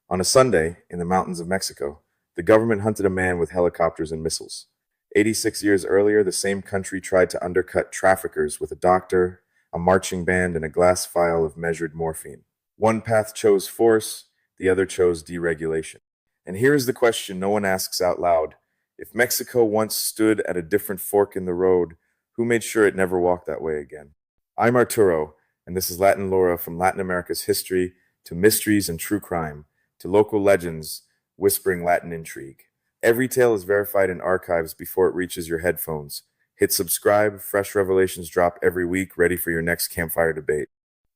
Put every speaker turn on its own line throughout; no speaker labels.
On a Sunday, in the mountains of Mexico, the government hunted a man with helicopters and missiles. 86 years earlier, the same country tried to undercut traffickers with a doctor, a marching band, and a glass vial of measured morphine. One path chose force, the other chose deregulation. And here is the question no one asks out loud. If Mexico once stood at a different fork in the road, who made sure it never walked that way again? I'm Arturo, and this is Latin Lore from Latin America's history to mysteries and true crime, to local legends whispering Latin intrigue. Every tale is verified in archives before it reaches your headphones. Hit subscribe, fresh revelations drop every week, ready for your next campfire debate.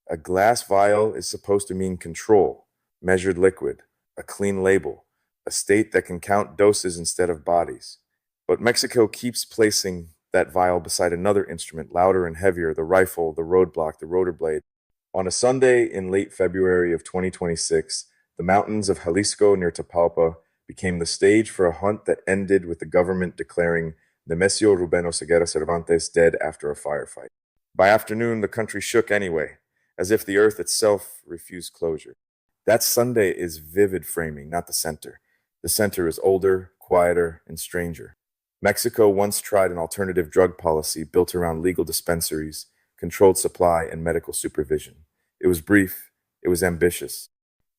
A glass vial is supposed to mean control, measured liquid, a clean label, a state that can count doses instead of bodies. But Mexico keeps placing that vial beside another instrument, louder and heavier, the rifle, the roadblock, the rotor blade. On a Sunday in late February of 2026, the mountains of Jalisco near Tapalpa became the stage for a hunt that ended with the government declaring Nemesio Rubeno Ceguera Cervantes dead after a firefight. By afternoon, the country shook anyway, as if the earth itself refused closure. That Sunday is vivid framing, not the center. The center is older, quieter, and stranger. Mexico once tried an alternative drug policy built around legal dispensaries, controlled supply, and medical supervision. It was brief, it was ambitious,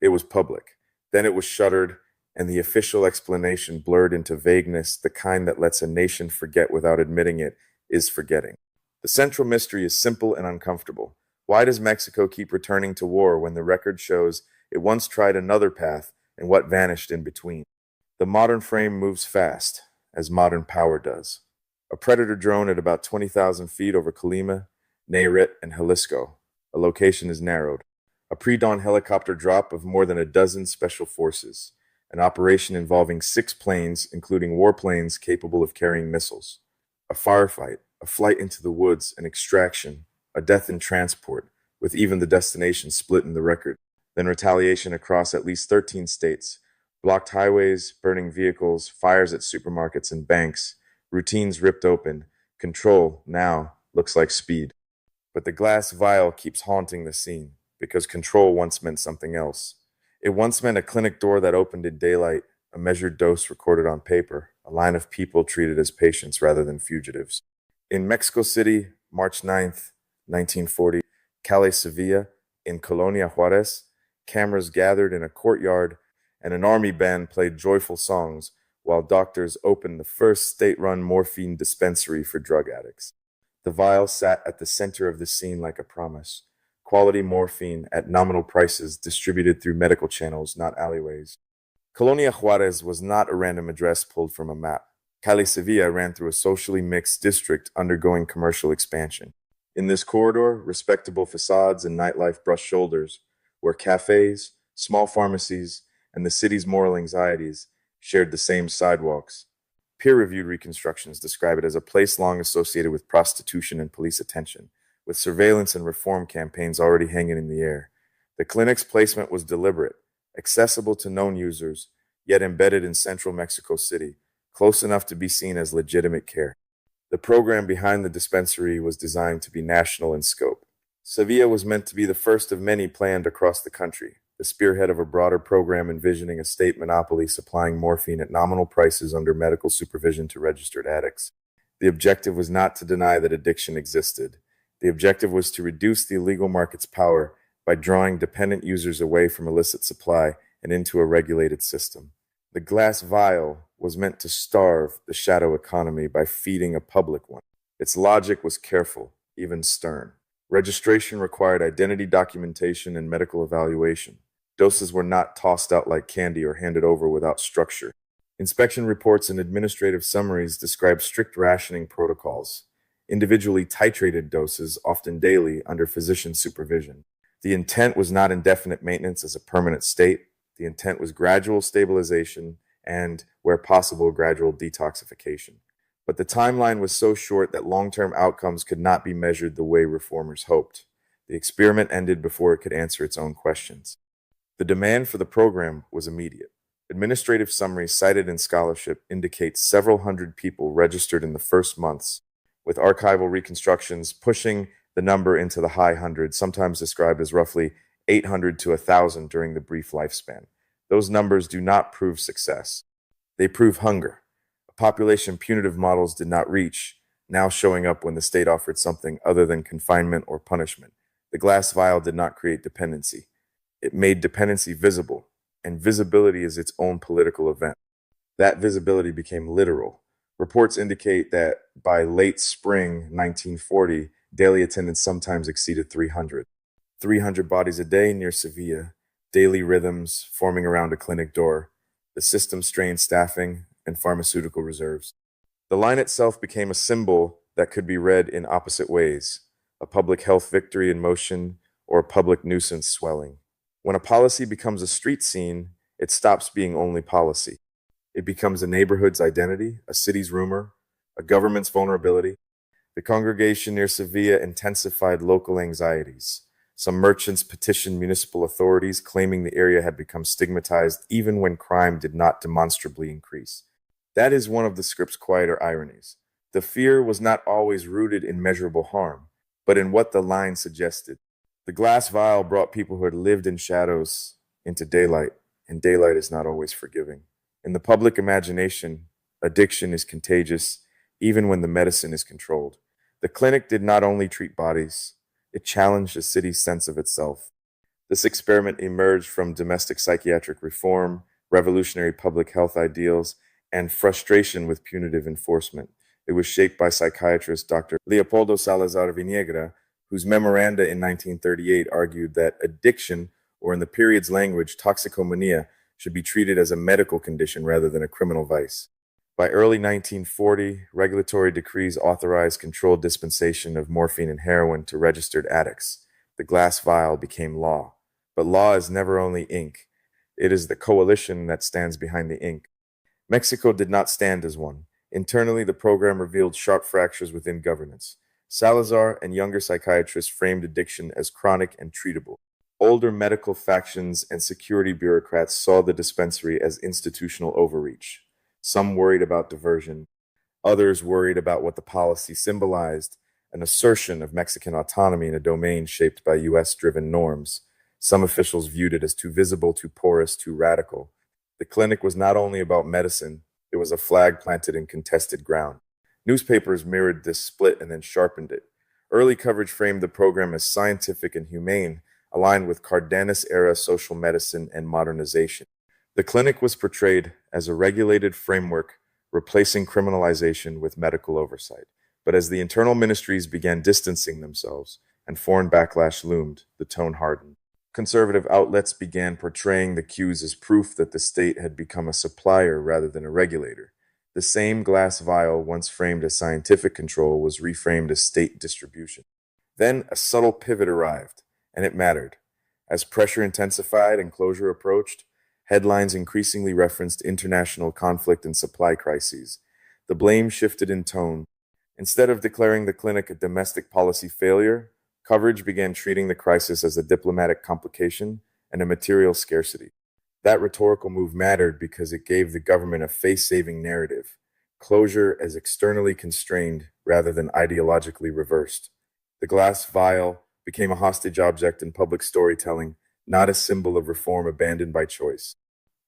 it was public. Then it was shuttered, and the official explanation blurred into vagueness, the kind that lets a nation forget without admitting it is forgetting. The central mystery is simple and uncomfortable. Why does Mexico keep returning to war when the record shows it once tried another path and what vanished in between? The modern frame moves fast, as modern power does. A Predator drone at about 20,000 feet over Colima, Nayarit, and Jalisco. A location is narrowed. A pre-dawn helicopter drop of more than a dozen special forces. An operation involving 6 planes, including warplanes capable of carrying missiles. A firefight, a flight into the woods, an extraction, a death in transport, with even the destination split in the record. Then retaliation across at least 13 states. Blocked highways, burning vehicles, fires at supermarkets and banks, routines ripped open. Control, now, looks like speed. But the glass vial keeps haunting the scene, because control once meant something else. It once meant a clinic door that opened in daylight, a measured dose recorded on paper, a line of people treated as patients rather than fugitives. In Mexico City, March 9th, 1940, Calle Sevilla, in Colonia, Juárez, cameras gathered in a courtyard and an army band played joyful songs while doctors opened the first state-run morphine dispensary for drug addicts. The vial sat at the center of the scene like a promise. Quality morphine at nominal prices distributed through medical channels, not alleyways. Colonia Juárez was not a random address pulled from a map. Calle Sevilla ran through a socially mixed district undergoing commercial expansion. In this corridor, respectable facades and nightlife brushed shoulders, where cafes, small pharmacies, and the city's moral anxieties shared the same sidewalks. Peer-reviewed reconstructions describe it as a place long associated with prostitution and police attention, with surveillance and reform campaigns already hanging in the air. The clinic's placement was deliberate, accessible to known users, yet embedded in central Mexico City, close enough to be seen as legitimate care. The program behind the dispensary was designed to be national in scope. Sevilla was meant to be the first of many planned across the country, the spearhead of a broader program envisioning a state monopoly supplying morphine at nominal prices under medical supervision to registered addicts. The objective was not to deny that addiction existed. The objective was to reduce the illegal market's power by drawing dependent users away from illicit supply and into a regulated system. The glass vial was meant to starve the shadow economy by feeding a public one. Its logic was careful, even stern. Registration required identity documentation and medical evaluation. Doses were not tossed out like candy or handed over without structure. Inspection reports and administrative summaries describe strict rationing protocols, individually titrated doses, often daily, under physician supervision. The intent was not indefinite maintenance as a permanent state. The intent was gradual stabilization and, where possible, gradual detoxification. But the timeline was so short that long-term outcomes could not be measured the way reformers hoped. The experiment ended before it could answer its own questions. The demand for the program was immediate. Administrative summaries cited in scholarship indicate several hundred people registered in the first months, with archival reconstructions pushing the number into the high hundreds, sometimes described as roughly 800 to 1,000 during the brief lifespan. Those numbers do not prove success. They prove hunger. A population punitive models did not reach, now showing up when the state offered something other than confinement or punishment. The glass vial did not create dependency. It made dependency visible, and visibility is its own political event. That visibility became literal. Reports indicate that by late spring 1940, daily attendance sometimes exceeded 300. 300 bodies a day near Sevilla, daily rhythms forming around a clinic door. The system strained staffing and pharmaceutical reserves. The line itself became a symbol that could be read in opposite ways: a public health victory in motion or a public nuisance swelling. When a policy becomes a street scene, it stops being only policy. It becomes a neighborhood's identity, a city's rumor, a government's vulnerability. The congregation near Sevilla intensified local anxieties. Some merchants petitioned municipal authorities, claiming the area had become stigmatized even when crime did not demonstrably increase. That is one of the script's quieter ironies. The fear was not always rooted in measurable harm, but in what the line suggested. The glass vial brought people who had lived in shadows into daylight, and daylight is not always forgiving. In the public imagination, addiction is contagious, even when the medicine is controlled. The clinic did not only treat bodies, it challenged the city's sense of itself. This experiment emerged from domestic psychiatric reform, revolutionary public health ideals, and frustration with punitive enforcement. It was shaped by psychiatrist Dr. Leopoldo Salazar Viniegra, whose memoranda in 1938 argued that addiction, or in the period's language, toxicomania, should be treated as a medical condition rather than a criminal vice. By early 1940, regulatory decrees authorized controlled dispensation of morphine and heroin to registered addicts. The glass vial became law. But law is never only ink. It is the coalition that stands behind the ink. Mexico did not stand as one. Internally, the program revealed sharp fractures within governance. Salazar and younger psychiatrists framed addiction as chronic and treatable. Older medical factions and security bureaucrats saw the dispensary as institutional overreach. Some worried about diversion, others worried about what the policy symbolized: an assertion of Mexican autonomy in a domain shaped by US-driven norms. Some officials viewed it as too visible, too porous, too radical. The clinic was not only about medicine, it was a flag planted in contested ground. Newspapers mirrored this split and then sharpened it. Early coverage framed the program as scientific and humane, aligned with Cardenas-era social medicine and modernization. The clinic was portrayed as a regulated framework, replacing criminalization with medical oversight. But as the internal ministries began distancing themselves and foreign backlash loomed, the tone hardened. Conservative outlets began portraying the cues as proof that the state had become a supplier rather than a regulator. The same glass vial, once framed as scientific control, was reframed as state distribution. Then a subtle pivot arrived, and it mattered. As pressure intensified and closure approached, headlines increasingly referenced international conflict and supply crises. The blame shifted in tone. Instead of declaring the clinic a domestic policy failure, coverage began treating the crisis as a diplomatic complication and a material scarcity. That rhetorical move mattered because it gave the government a face-saving narrative: closure as externally constrained rather than ideologically reversed. The glass vial became a hostage object in public storytelling, not a symbol of reform abandoned by choice.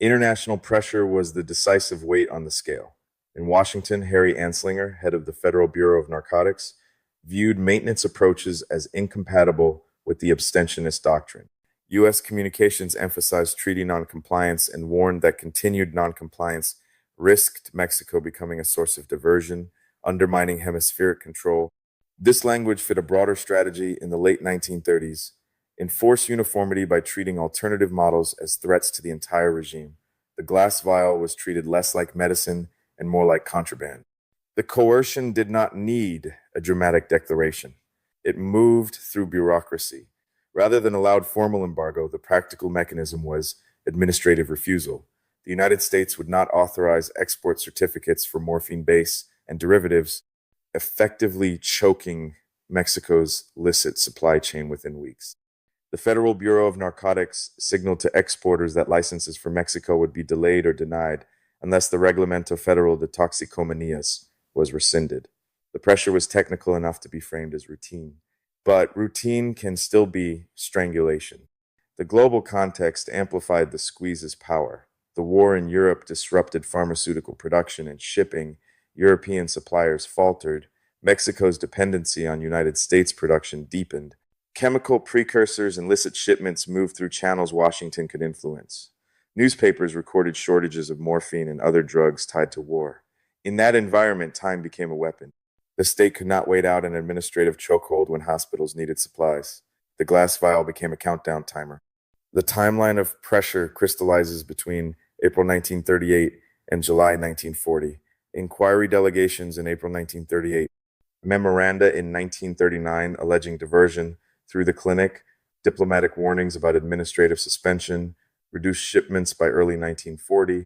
International pressure was the decisive weight on the scale. In Washington, Harry Anslinger, head of the Federal Bureau of Narcotics, viewed maintenance approaches as incompatible with the abstentionist doctrine. U.S. communications emphasized treaty noncompliance and warned that continued noncompliance risked Mexico becoming a source of diversion, undermining hemispheric control. This language fit a broader strategy in the late 1930s: enforce uniformity by treating alternative models as threats to the entire regime. The glass vial was treated less like medicine and more like contraband. The coercion did not need a dramatic declaration. It moved through bureaucracy. Rather than a loud formal embargo, the practical mechanism was administrative refusal. The United States would not authorize export certificates for morphine base and derivatives, effectively choking Mexico's illicit supply chain within weeks. The Federal Bureau of Narcotics signaled to exporters that licenses for Mexico would be delayed or denied unless the Reglamento Federal de Toxicomanias was rescinded. The pressure was technical enough to be framed as routine. But routine can still be strangulation. The global context amplified the squeeze's power. The war in Europe disrupted pharmaceutical production and shipping. European suppliers faltered. Mexico's dependency on United States production deepened. Chemical precursors and illicit shipments moved through channels Washington could influence. Newspapers recorded shortages of morphine and other drugs tied to war. In that environment, time became a weapon. The state could not wait out an administrative chokehold when hospitals needed supplies. The glass vial became a countdown timer. The timeline of pressure crystallizes between April 1938 and July 1940. Inquiry delegations in April 1938. Memoranda in 1939 alleging diversion through the clinic. Diplomatic warnings about administrative suspension. Reduced shipments by early 1940.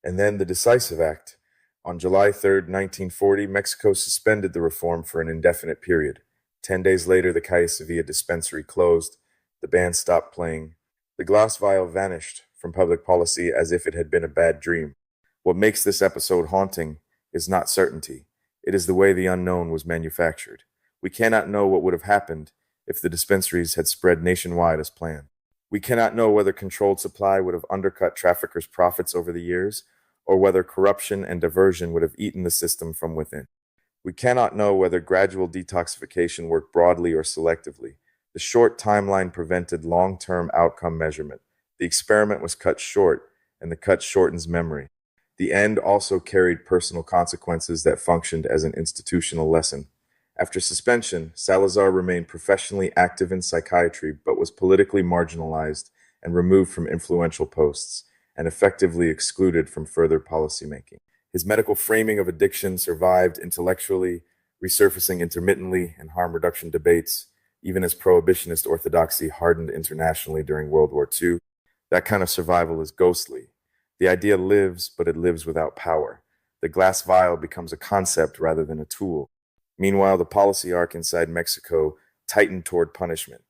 And then the decisive act. On July 3rd, 1940, Mexico suspended the reform for an indefinite period. 10 days later, the Calle Sevilla dispensary closed. The band stopped playing. The glass vial vanished from public policy as if it had been a bad dream. What makes this episode haunting is not certainty. It is the way the unknown was manufactured. We cannot know what would have happened if the dispensaries had spread nationwide as planned. We cannot know whether controlled supply would have undercut traffickers' profits over the years, or whether corruption and diversion would have eaten the system from within. We cannot know whether gradual detoxification worked broadly or selectively. The short timeline prevented long-term outcome measurement. The experiment was cut short, and the cut shortens memory. The end also carried personal consequences that functioned as an institutional lesson. After suspension, Salazar remained professionally active in psychiatry but was politically marginalized and removed from influential posts, and effectively excluded from further policymaking. His medical framing of addiction survived intellectually, resurfacing intermittently in harm reduction debates, even as prohibitionist orthodoxy hardened internationally during World War II. That kind of survival is ghostly. The idea lives, but it lives without power. The glass vial becomes a concept rather than a tool. Meanwhile, the policy arc inside Mexico tightened toward punishment.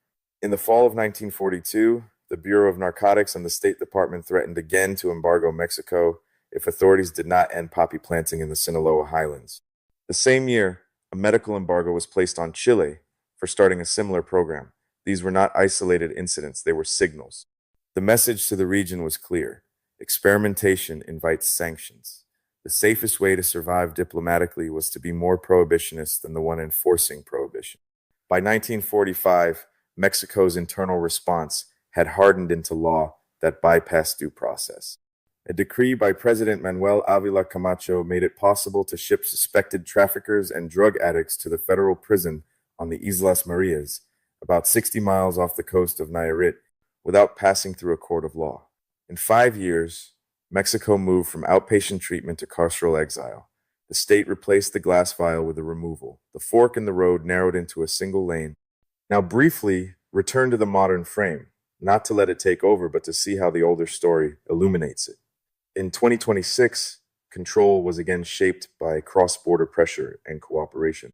In the fall of 1942, the Bureau of Narcotics and the State Department threatened again to embargo Mexico if authorities did not end poppy planting in the Sinaloa highlands. The same year, a medical embargo was placed on Chile for starting a similar program. These were not isolated incidents, they were signals. The message to the region was clear. Experimentation invites sanctions. The safest way to survive diplomatically was to be more prohibitionist than the one enforcing prohibition. By 1945, Mexico's internal response had hardened into law that bypassed due process. A decree by President Manuel Avila Camacho made it possible to ship suspected traffickers and drug addicts to the federal prison on the Islas Marias, about 60 miles off the coast of Nayarit, without passing through a court of law. In 5 years, Mexico moved from outpatient treatment to carceral exile. The state replaced the glass vial with a removal. The fork in the road narrowed into a single lane. Now briefly, return to the modern frame. Not to let it take over, but to see how the older story illuminates it. In 2026, control was again shaped by cross-border pressure and cooperation.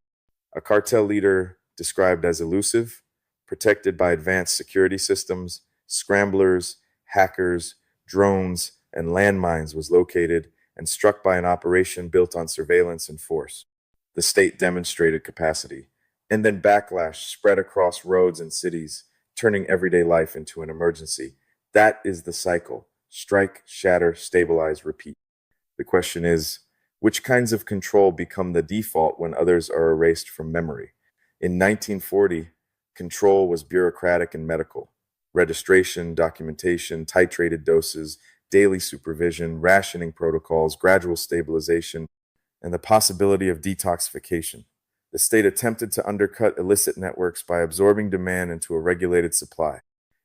A cartel leader described as elusive, protected by advanced security systems, scramblers, hackers, drones, and landmines was located and struck by an operation built on surveillance and force. The state demonstrated capacity, and then backlash spread across roads and cities, turning everyday life into an emergency. That is the cycle. Strike, shatter, stabilize, repeat. The question is, which kinds of control become the default when others are erased from memory? In 1940, control was bureaucratic and medical. Registration, documentation, titrated doses, daily supervision, rationing protocols, gradual stabilization, and the possibility of detoxification. The state attempted to undercut illicit networks by absorbing demand into a regulated supply.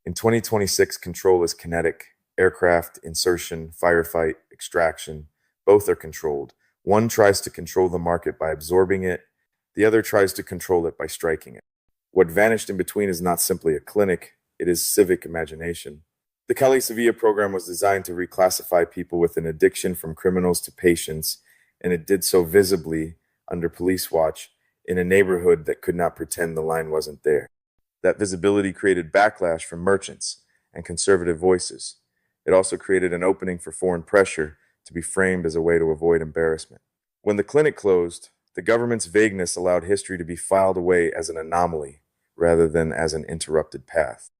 In 2026, control is kinetic. Aircraft, insertion, firefight, extraction, both are controlled. One tries to control the market by absorbing it. The other tries to control it by striking it. What vanished in between is not simply a clinic, it is civic imagination. The Calle Sevilla program was designed to reclassify people with an addiction from criminals to patients, and it did so visibly, under police watch, in a neighborhood that could not pretend the line wasn't there. That visibility created backlash from merchants and conservative voices. It also created an opening for foreign pressure to be framed as a way to avoid embarrassment. When the clinic closed, the government's vagueness allowed history to be filed away as an anomaly rather than as an interrupted path.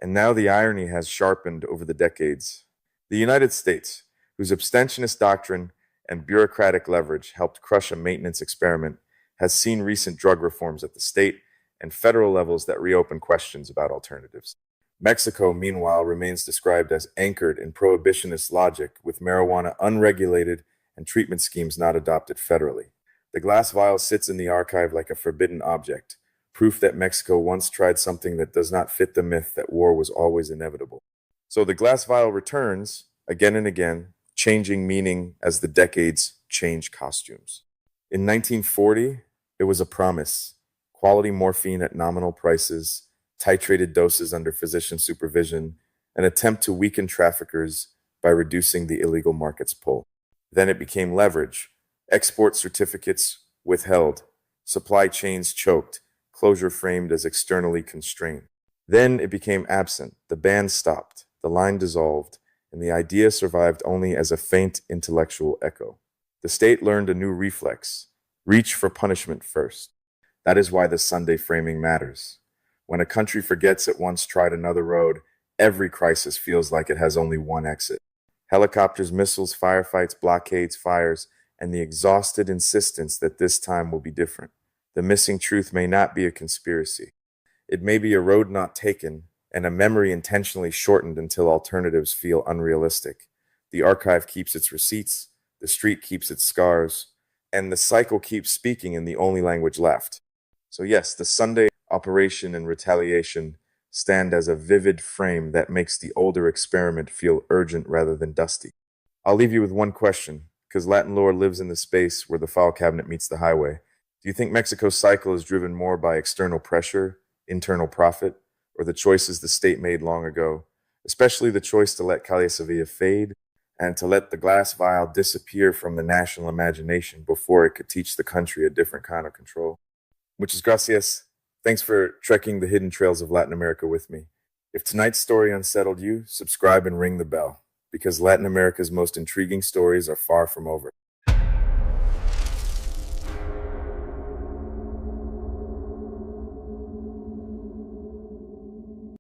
And now the irony has sharpened over the decades. The United States, whose abstentionist doctrine and bureaucratic leverage helped crush a maintenance experiment, has seen recent drug reforms at the state and federal levels that reopen questions about alternatives. Mexico, meanwhile, remains described as anchored in prohibitionist logic, with marijuana unregulated and treatment schemes not adopted federally. The glass vial sits in the archive like a forbidden object, proof that Mexico once tried something that does not fit the myth that war was always inevitable. So the glass vial returns again and again, changing meaning as the decades change costumes. In 1940, it was a promise: quality morphine at nominal prices, titrated doses under physician supervision, an attempt to weaken traffickers by reducing the illegal market's pull. Then it became leverage: export certificates withheld, supply chains choked, closure framed as externally constrained. Then it became absent: the band stopped, the line dissolved, and the idea survived only as a faint intellectual echo. The state learned a new reflex: reach for punishment first. That is why the Sunday framing matters. When a country forgets it once tried another road, every crisis feels like it has only one exit. Helicopters, missiles, firefights, blockades, fires, and the exhausted insistence that this time will be different. The missing truth may not be a conspiracy. It may be a road not taken, and a memory intentionally shortened until alternatives feel unrealistic. The archive keeps its receipts, the street keeps its scars, and the cycle keeps speaking in the only language left. So yes, the Sunday operation and retaliation stand as a vivid frame that makes the older experiment feel urgent rather than dusty. I'll leave you with one question, because Latin lore lives in the space where the file cabinet meets the highway. Do you think Mexico's cycle is driven more by external pressure, internal profit, or the choices the state made long ago, especially the choice to let Calle Sevilla fade and to let the glass vial disappear from the national imagination before it could teach the country a different kind of control? Muchas gracias. Thanks for trekking the hidden trails of Latin America with me. If tonight's story unsettled you, subscribe and ring the bell, because Latin America's most intriguing stories are far from over.